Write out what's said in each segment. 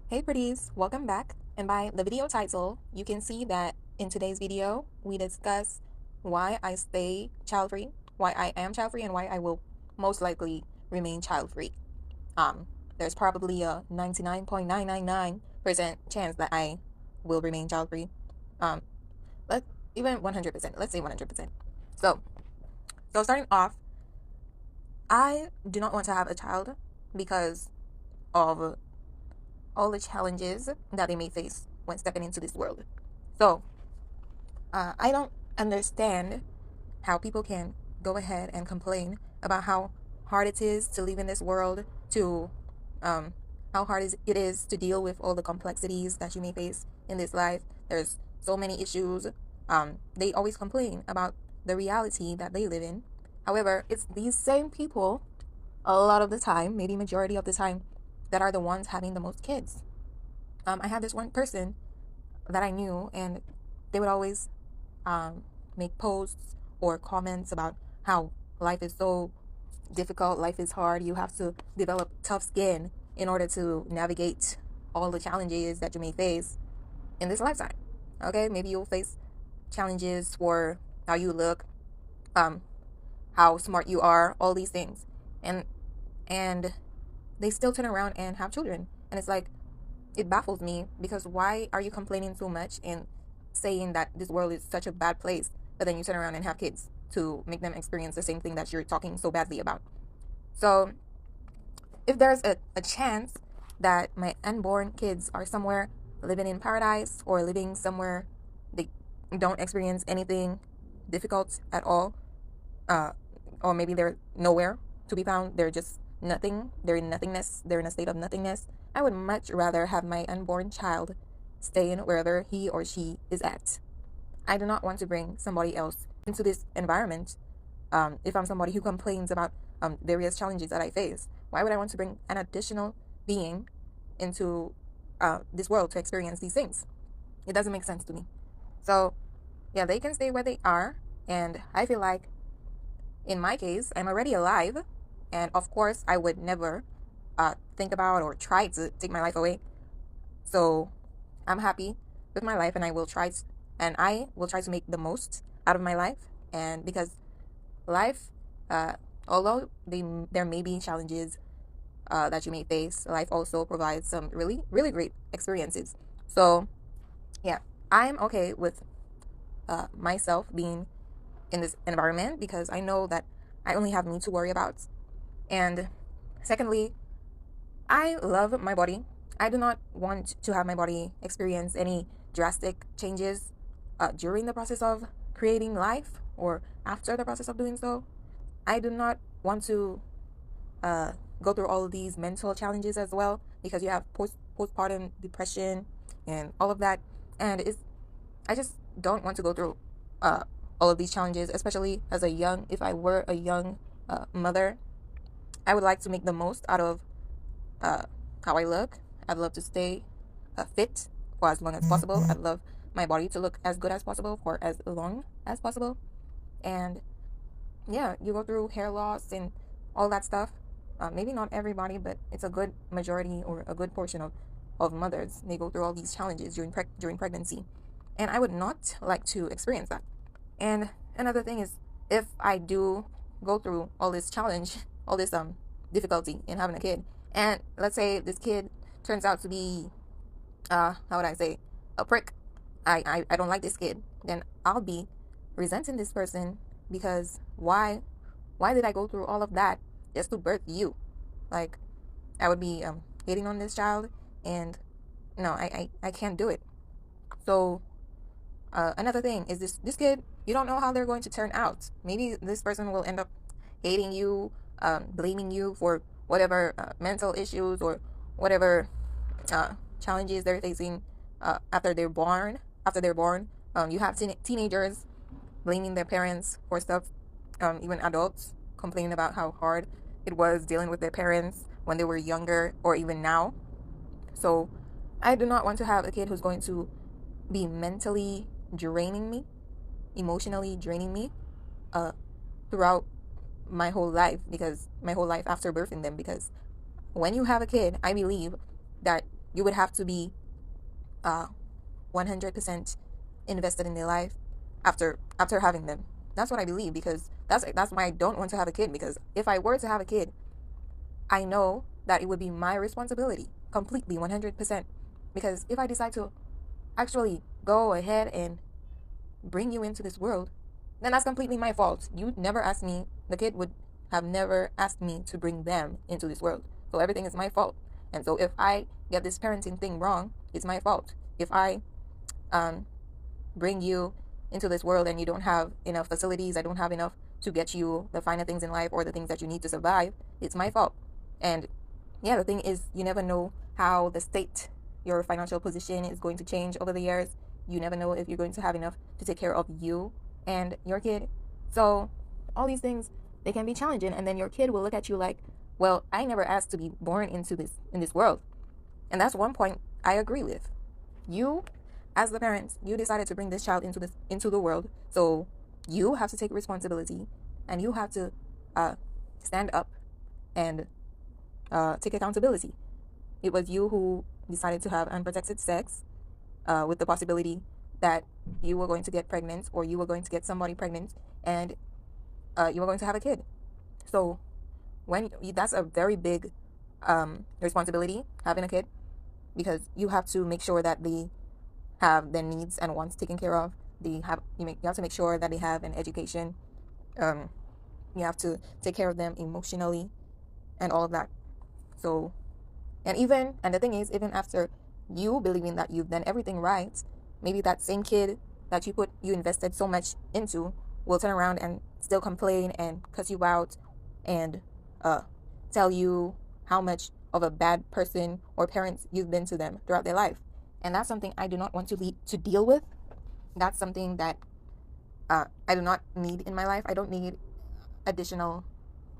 Hey pretties, welcome back. And by the video title, you can see that in today's video, we discuss why I stay child-free, why I am child-free, and why I will most likely remain child-free. Um, there's probably a 99.999% chance that I will remain child-free. Um, let even 100%. Let's say 100%. So, so starting off, I do not want to have a child because of all the challenges that they may face when stepping into this world. So, I don't understand how people can go ahead and complain about how hard it is to live in this world, to how hard it is to deal with all the complexities that you may face in this life. There's so many issues. They always complain about the reality that they live in. However, it's these same people, a lot of the time, maybe majority of the time, that are the ones having the most kids. I had this one person that I knew, and they would always make posts or comments about how life is so difficult, life is hard, you have to develop tough skin in order to navigate all the challenges that you may face in this lifetime. Okay, maybe you'll face challenges for how you look, um, how smart you are, all these things, and and they still turn around and have children, and it's like it baffles me because why are you complaining so much and saying that this world is such a bad place, but then you turn around and have kids to make them experience the same thing that you're talking so badly about? So, if there's a chance that my unborn kids are somewhere living in paradise or living somewhere they don't experience anything difficult at all, uh, or maybe they're nowhere to be found, they're just nothing, they're in nothingness, they're in a state of nothingness, I would much rather have my unborn child stay in wherever he or she is at. I do not want to bring somebody else into this environment. If I'm somebody who complains about various challenges that I face, why would I want to bring an additional being into this world to experience these things? It doesn't make sense to me. So, yeah, they can stay where they are, and I feel like in my case, I'm already alive, and of course, I would never think about or try to take my life away. So I'm happy with my life, and I will try to make the most out of my life. And because life, uh, although there may be challenges that you may face, life also provides some really, really great experiences. So yeah, I'm okay with myself being in this environment because I know that I only have me to worry about. And secondly, I love my body. I do not want to have my body experience any drastic changes during the process of creating life or after the process of doing so. I do not want to uh, go through all of these mental challenges as well because you have postpartum depression and all of that. And I just don't want to go through uh, all of these challenges, especially if I were a young mother. I would like to make the most out of uh, how I look. I'd love to stay fit for as long as possible. I'd love my body to look as good as possible for as long as possible. And yeah, you go through hair loss and all that stuff. Maybe not everybody, but it's a good majority or a good portion of mothers. They go through all these challenges during pregnancy. And I would not like to experience that. And another thing is, if I do go through all this challenge, all this difficulty in having a kid, and let's say this kid turns out to be how would I say, a prick. I don't like this kid, then I'll be resenting this person because why did I go through all of that just to birth you? Like, I would be hating on this child, and no, I can't do it. So another thing is this kid, you don't know how they're going to turn out. Maybe this person will end up hating you, blaming you for whatever mental issues or whatever challenges they're facing after they're born. You have teenagers blaming their parents for stuff. Even adults complaining about how hard it was dealing with their parents when they were younger or even now. So I do not want to have a kid who's going to be mentally draining me, emotionally draining me uh, throughout my whole life after birthing them. Because when you have a kid, I believe that you would have to be 100% invested in their life after having them. That's what I believe, because that's why I don't want to have a kid, because if I were to have a kid, I know that it would be my responsibility completely 100%, because if I decide to actually go ahead and bring you into this world, then that's completely my fault. You never asked me, the kid would have never asked me to bring them into this world. So everything is my fault. And so if I get this parenting thing wrong, it's my fault. If I um, bring you into this world and you don't have enough facilities, I don't have enough to get you the finer things in life or the things that you need to survive, it's my fault. And yeah, the thing is, you never know how the state, your financial position is going to change over the years. You never know if you're going to have enough to take care of you and your kid. So all these things, they can be challenging, and then your kid will look at you like, well, I never asked to be born into this world. And that's one point I agree with. You, as the parents, you decided to bring this child into the world, so you have to take responsibility, and you have to stand up and take accountability. It was you who decided to have unprotected sex, with the possibility that you were going to get pregnant, or you were going to get somebody pregnant, and you were going to have a kid. So that's a very big responsibility, having a kid, because you have to make sure that they have their needs and wants taken care of. You have to make sure that they have an education. You have to take care of them emotionally and all of that. So, and the thing is, even after you believing that you've done everything right, maybe that same kid that you invested so much into will turn around and still complain and cuss you out and tell you how much of a bad person or parent you've been to them throughout their life. And that's something I do not want to deal with. That's something that I do not need in my life. I don't need additional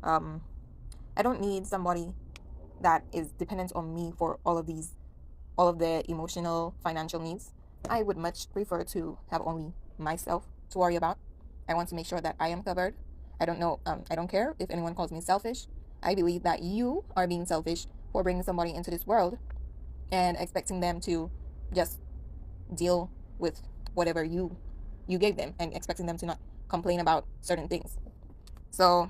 I don't need somebody that is dependent on me for all of the emotional, financial needs. I would much prefer to have only myself to worry about. I want to make sure that I am covered. I don't care if anyone calls me selfish. I believe that you are being selfish for bringing somebody into this world and expecting them to just deal with whatever you gave them, and expecting them to not complain about certain things. So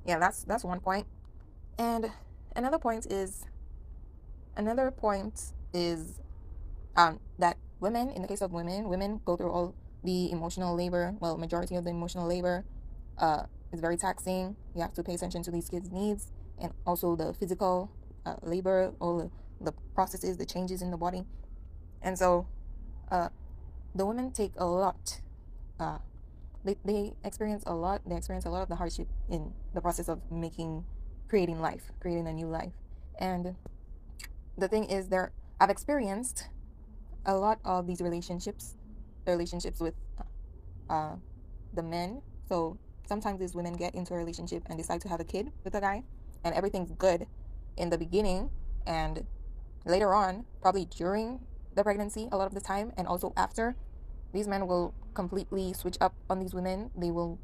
yeah, that's one point. And another point is that women, in the case of women go through all the emotional labor. Well, majority of the emotional labor is very taxing. You have to pay attention to these kids' needs, and also the physical labor, all the processes, the changes in the body. And so the women take a lot. They experience a lot. They experience a lot of the hardship in the process of creating a new life. And the thing is, I've experienced a lot of these relationships with the men. So sometimes these women get into a relationship and decide to have a kid with a guy, and everything's good in the beginning, and later on, probably during the pregnancy, a lot of the time, and also after, these men will completely switch up on these women. They will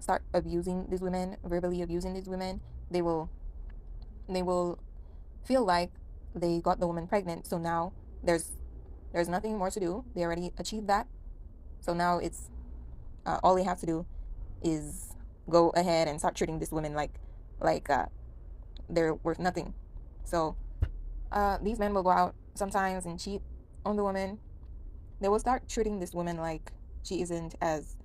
start abusing these women, verbally abusing these women. They will feel like they got the woman pregnant, so now there's nothing more to do. They already achieved that, so now it's all they have to do is go ahead and start treating this woman like they're worth nothing. So these men will go out sometimes and cheat on the woman. They will start treating this woman like she isn't as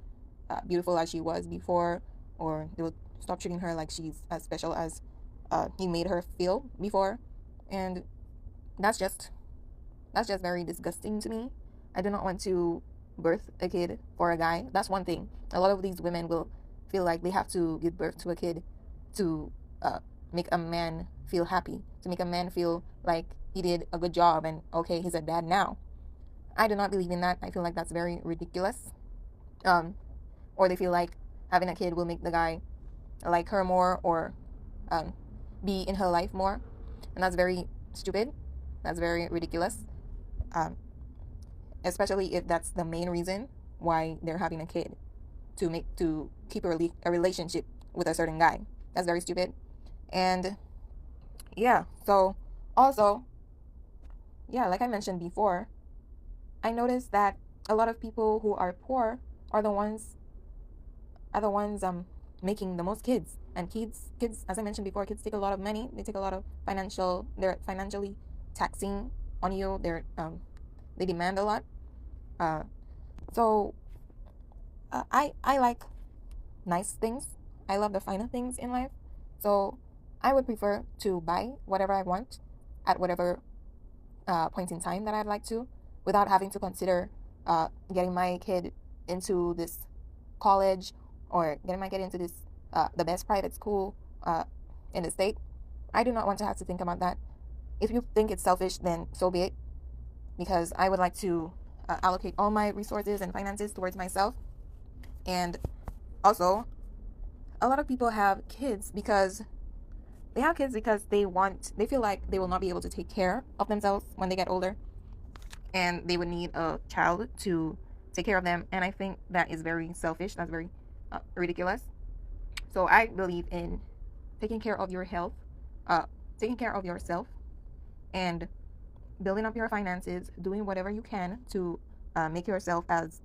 beautiful as she was before, or they will stop treating her like she's as special as he made her feel before. And that's just very disgusting to me. I do not want to birth a kid for a guy. That's one thing. A lot of these women will feel like they have to give birth to a kid to make a man feel happy, to make a man feel like he did a good job and okay, he's a dad now. I do not believe in that. I feel like that's very ridiculous. Or they feel like having a kid will make the guy like her more, or be in her life more, and that's very stupid. That's very ridiculous. Especially if that's the main reason why they're having a kid, to keep a relationship with a certain guy. That's very stupid. And yeah, so also yeah, like I mentioned before, I noticed that a lot of people who are poor are the ones making the most kids. And kids, as I mentioned before, kids take a lot of money. They take a lot of they're financially taxing on you. They demand a lot. Uh, so I like nice things. I love the finer things in life. So I would prefer to buy whatever I want at whatever point in time that I'd like to, without having to consider getting my kid into this college, or getting my kid into this the best private school uh, in the state. I do not want to have to think about that. If you think it's selfish, then so be it, because I would like to allocate all my resources and finances towards myself. And also, a lot of people have kids because they feel like they will not be able to take care of themselves when they get older, and they would need a child to take care of them. And I think that is very selfish. That's very ridiculous. So I believe in taking care of your health, uh, taking care of yourself, and building up your finances, doing whatever you can to make yourself as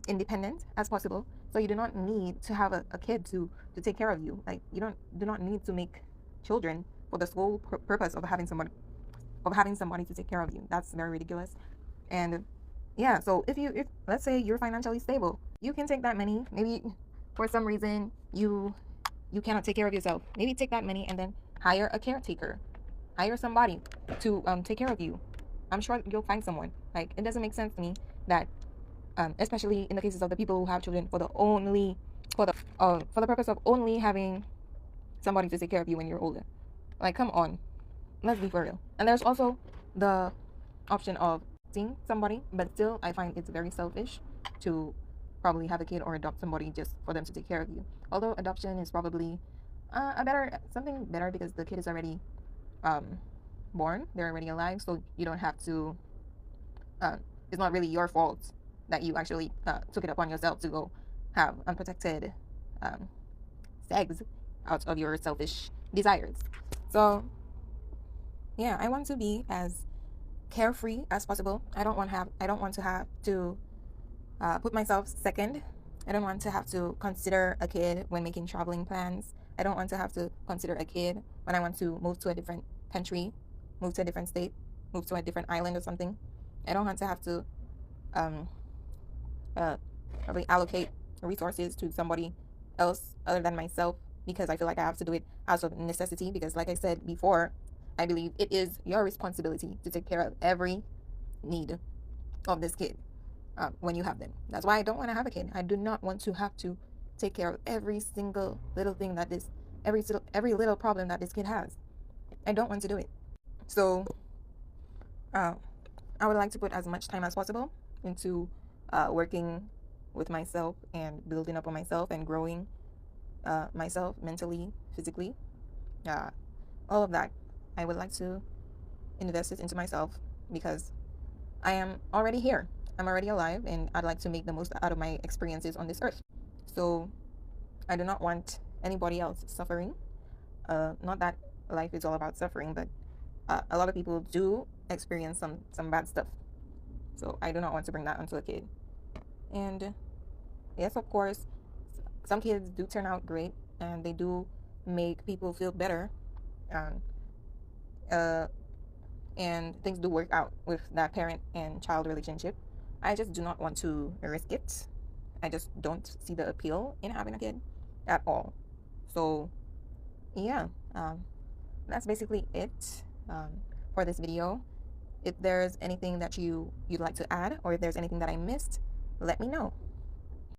independent as possible. So you do not need to have a kid to take care of you. Like, you do not need to make children for the sole purpose of having somebody to take care of you. That's very ridiculous. And yeah, so if let's say you're financially stable, you can take that money. Maybe for some reason you cannot take care of yourself. Maybe take that money and then hire a caretaker. Hire somebody to take care of you. I'm sure you'll find someone. Like, it doesn't make sense to me that especially in the cases of the people who have children for the purpose of only having somebody to take care of you when you're older. Like, come on, let's be for real. And there's also the option of seeing somebody, but still, I find it's very selfish to probably have a kid or adopt somebody just for them to take care of you. Although adoption is probably something better, because the kid is already um, born, they're already alive, so you don't have to. It's not really your fault that you actually took it upon yourself to go have unprotected um, sex out of your selfish desires. So yeah, I want to be as carefree as possible. I don't want to have to put myself second. I don't want to have to consider a kid when making traveling plans. I don't want to have to consider a kid when I want to move to a different country, move to a different state, move to a different island or something. I don't want to have to um, probably allocate resources to somebody else other than myself, because I feel like I have to do it out of necessity. Because, like I said before, I believe it is your responsibility to take care of every need of this kid when you have them. That's why I don't want to have a kid. I do not want to have to take care of every single little thing every little problem that this kid has. I don't want to do it. So uh, I would like to put as much time as possible into working with myself and building up on myself and growing myself mentally, physically, all of that. I would like to invest it into myself, because I am already here. I'm already alive, and I'd like to make the most out of my experiences on this earth. So I do not want anybody else suffering. Not that life is all about suffering, but a lot of people do experience some bad stuff. So I do not want to bring that onto a kid. And yes, of course, some kids do turn out great, and they do make people feel better. Um, uh, and things do work out with that parent and child relationship. I just do not want to risk it. I just don't see the appeal in having a kid at all. So yeah, that's basically it for this video. If there's anything that you'd like to add, or if there's anything that I missed, let me know.